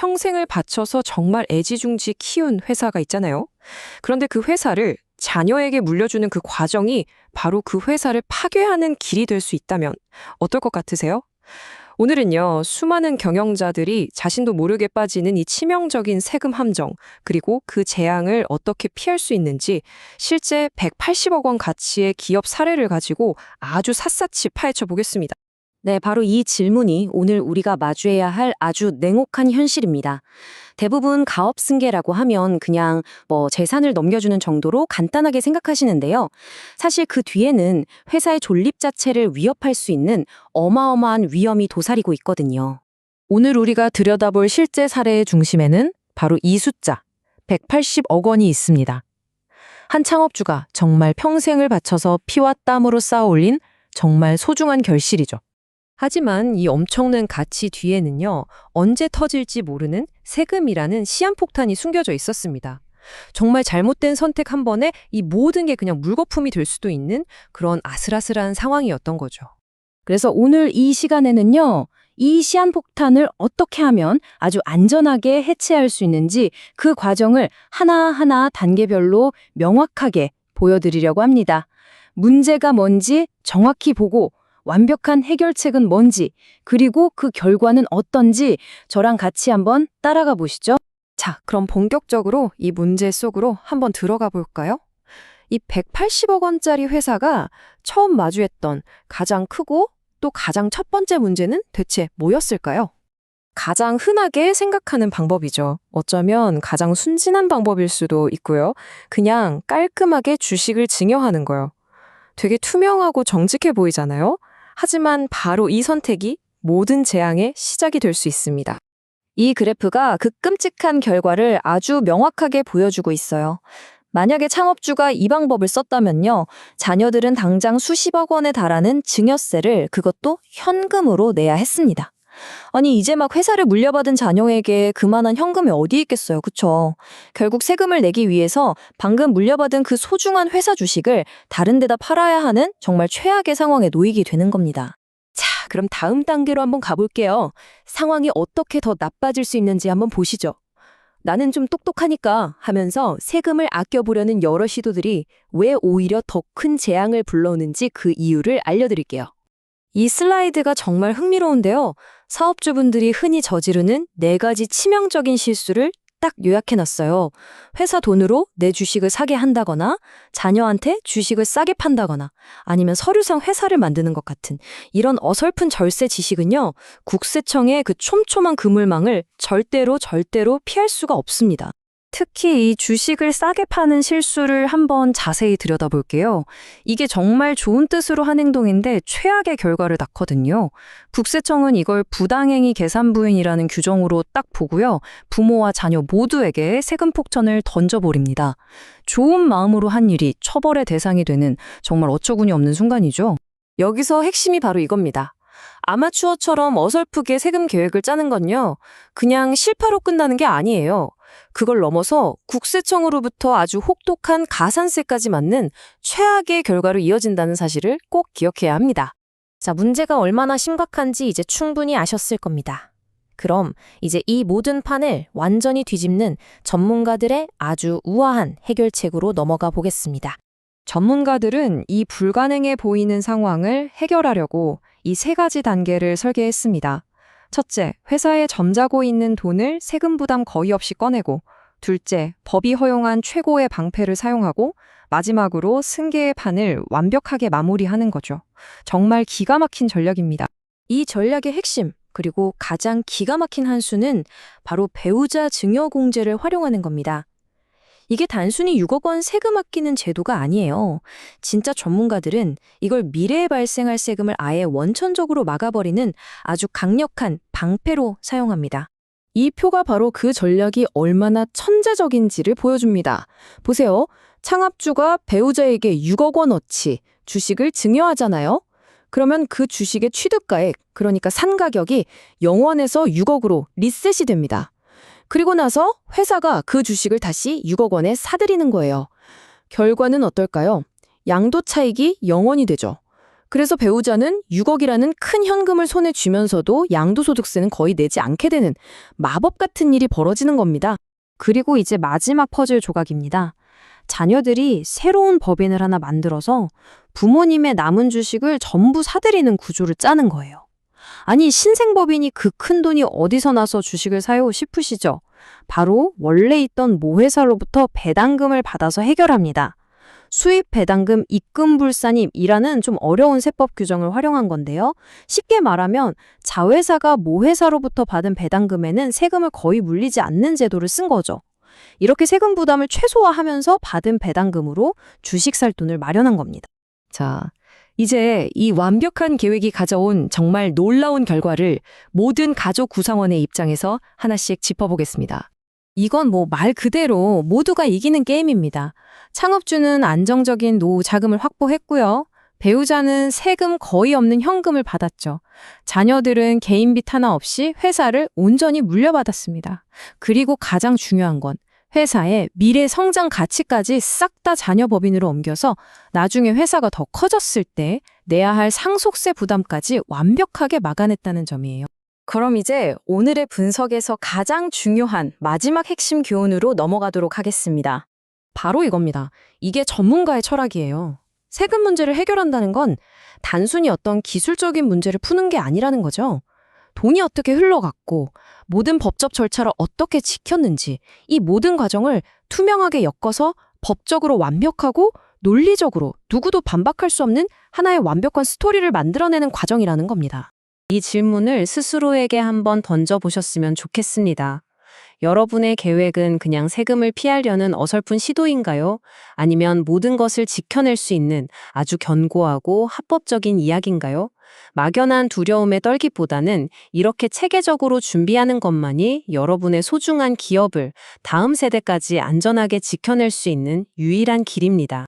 평생을 바쳐서 정말 애지중지 키운 회사가 있잖아요. 그런데 그 회사를 자녀에게 물려주는 그 과정이 바로 그 회사를 파괴하는 길이 될 수 있다면 어떨 것 같으세요? 오늘은요, 수많은 경영자들이 자신도 모르게 빠지는 이 치명적인 세금 함정, 그리고 그 재앙을 어떻게 피할 수 있는지 실제 180억 원 가치의 기업 사례를 가지고 아주 샅샅이 파헤쳐 보겠습니다. 네, 바로 이 질문이 오늘 우리가 마주해야 할 아주 냉혹한 현실입니다. 대부분 가업 승계라고 하면 그냥 재산을 넘겨주는 정도로 간단하게 생각하시는데요. 사실 그 뒤에는 회사의 존립 자체를 위협할 수 있는 어마어마한 위험이 도사리고 있거든요. 오늘 우리가 들여다볼 실제 사례의 중심에는 바로 이 숫자, 180억 원이 있습니다. 한 창업주가 정말 평생을 바쳐서 피와 땀으로 쌓아 올린 정말 소중한 결실이죠. 하지만 이 엄청난 가치 뒤에는요, 언제 터질지 모르는 세금이라는 시한폭탄이 숨겨져 있었습니다. 정말 잘못된 선택 한 번에 이 모든 게 그냥 물거품이 될 수도 있는 그런 아슬아슬한 상황이었던 거죠. 그래서 오늘 이 시간에는요, 이 시한폭탄을 어떻게 하면 아주 안전하게 해체할 수 있는지 그 과정을 하나하나 단계별로 명확하게 보여드리려고 합니다. 문제가 뭔지 정확히 보고 완벽한 해결책은 뭔지, 그리고 그 결과는 어떤지 저랑 같이 한번 따라가 보시죠. 자, 그럼 본격적으로 이 문제 속으로 한번 들어가 볼까요? 이 180억 원짜리 회사가 처음 마주했던 가장 크고 또 가장 첫 번째 문제는 대체 뭐였을까요? 가장 흔하게 생각하는 방법이죠. 어쩌면 가장 순진한 방법일 수도 있고요. 그냥 깔끔하게 주식을 증여하는 거요. 되게 투명하고 정직해 보이잖아요? 하지만 바로 이 선택이 모든 재앙의 시작이 될 수 있습니다. 이 그래프가 그 끔찍한 결과를 아주 명확하게 보여주고 있어요. 만약에 창업주가 이 방법을 썼다면요, 자녀들은 당장 수십억 원에 달하는 증여세를 그것도 현금으로 내야 했습니다. 아니, 이제 막 회사를 물려받은 자녀에게 그만한 현금이 어디 있겠어요, 그쵸? 결국 세금을 내기 위해서 방금 물려받은 그 소중한 회사 주식을 다른 데다 팔아야 하는 정말 최악의 상황에 놓이게 되는 겁니다. 자, 그럼 다음 단계로 한번 가볼게요. 상황이 어떻게 더 나빠질 수 있는지 한번 보시죠. 나는 좀 똑똑하니까 하면서 세금을 아껴보려는 여러 시도들이 왜 오히려 더 큰 재앙을 불러오는지 그 이유를 알려드릴게요. 이 슬라이드가 정말 흥미로운데요. 사업주분들이 흔히 저지르는 4가지 치명적인 실수를 딱 요약해놨어요. 회사 돈으로 내 주식을 사게 한다거나, 자녀한테 주식을 싸게 판다거나, 아니면 서류상 회사를 만드는 것 같은 이런 어설픈 절세 지식은요, 국세청의 그 촘촘한 그물망을 절대로 피할 수가 없습니다. 특히 이 주식을 싸게 파는 실수를 한번 자세히 들여다볼게요. 이게 정말 좋은 뜻으로 한 행동인데 최악의 결과를 낳거든요. 국세청은 이걸 부당행위 계산부인이라는 규정으로 딱 보고요. 부모와 자녀 모두에게 세금 폭탄을 던져버립니다. 좋은 마음으로 한 일이 처벌의 대상이 되는 정말 어처구니 없는 순간이죠. 여기서 핵심이 바로 이겁니다. 아마추어처럼 어설프게 세금 계획을 짜는 건요, 그냥 실패로 끝나는 게 아니에요. 그걸 넘어서 국세청으로부터 아주 혹독한 가산세까지 맞는 최악의 결과로 이어진다는 사실을 꼭 기억해야 합니다. 자, 문제가 얼마나 심각한지 이제 충분히 아셨을 겁니다. 그럼 이제 이 모든 판을 완전히 뒤집는 전문가들의 아주 우아한 해결책으로 넘어가 보겠습니다. 전문가들은 이 불가능해 보이는 상황을 해결하려고 이 3가지 단계를 설계했습니다. 첫째, 회사에 점자고 있는 돈을 세금 부담 거의 없이 꺼내고, 둘째, 법이 허용한 최고의 방패를 사용하고, 마지막으로 승계의 판을 완벽하게 마무리하는 거죠. 정말 기가 막힌 전략입니다. 이 전략의 핵심, 그리고 가장 기가 막힌 한 수는 바로 배우자 증여 공제를 활용하는 겁니다. 이게 단순히 6억 원 세금 아끼는 제도가 아니에요. 진짜 전문가들은 이걸 미래에 발생할 세금을 아예 원천적으로 막아버리는 아주 강력한 방패로 사용합니다. 이 표가 바로 그 전략이 얼마나 천재적인지를 보여줍니다. 보세요. 창업주가 배우자에게 6억 원어치 주식을 증여하잖아요. 그러면 그 주식의 취득가액, 그러니까 산 가격이 0원에서 6억으로 리셋이 됩니다. 그리고 나서 회사가 그 주식을 다시 6억 원에 사들이는 거예요. 결과는 어떨까요? 양도 차익이 0원이 되죠. 그래서 배우자는 6억이라는 큰 현금을 손에 쥐면서도 양도소득세는 거의 내지 않게 되는 마법 같은 일이 벌어지는 겁니다. 그리고 이제 마지막 퍼즐 조각입니다. 자녀들이 새로운 법인을 하나 만들어서 부모님의 남은 주식을 전부 사들이는 구조를 짜는 거예요. 아니, 신생법인이 그 큰 돈이 어디서 나서 주식을 사요 싶으시죠? 바로 원래 있던 모회사로부터 배당금을 받아서 해결합니다. 수입 배당금 입금 불산입이라는 좀 어려운 세법 규정을 활용한 건데요. 쉽게 말하면 자회사가 모회사로부터 받은 배당금에는 세금을 거의 물리지 않는 제도를 쓴 거죠. 이렇게 세금 부담을 최소화하면서 받은 배당금으로 주식 살 돈을 마련한 겁니다. 자, 이제 이 완벽한 계획이 가져온 정말 놀라운 결과를 모든 가족 구성원의 입장에서 하나씩 짚어보겠습니다. 이건 뭐 말 그대로 모두가 이기는 게임입니다. 창업주는 안정적인 노후 자금을 확보했고요. 배우자는 세금 거의 없는 현금을 받았죠. 자녀들은 개인 빚 하나 없이 회사를 온전히 물려받았습니다. 그리고 가장 중요한 건 회사의 미래 성장 가치까지 싹 다 자녀 법인으로 옮겨서 나중에 회사가 더 커졌을 때 내야 할 상속세 부담까지 완벽하게 막아냈다는 점이에요. 그럼 이제 오늘의 분석에서 가장 중요한 마지막 핵심 교훈으로 넘어가도록 하겠습니다. 바로 이겁니다. 이게 전문가의 철학이에요. 세금 문제를 해결한다는 건 단순히 어떤 기술적인 문제를 푸는 게 아니라는 거죠. 돈이 어떻게 흘러갔고 모든 법적 절차를 어떻게 지켰는지 이 모든 과정을 투명하게 엮어서 법적으로 완벽하고 논리적으로 누구도 반박할 수 없는 하나의 완벽한 스토리를 만들어내는 과정이라는 겁니다. 이 질문을 스스로에게 한번 던져보셨으면 좋겠습니다. 여러분의 계획은 그냥 세금을 피하려는 어설픈 시도인가요? 아니면 모든 것을 지켜낼 수 있는 아주 견고하고 합법적인 이야기인가요? 막연한 두려움에 떨기보다는 이렇게 체계적으로 준비하는 것만이 여러분의 소중한 기업을 다음 세대까지 안전하게 지켜낼 수 있는 유일한 길입니다.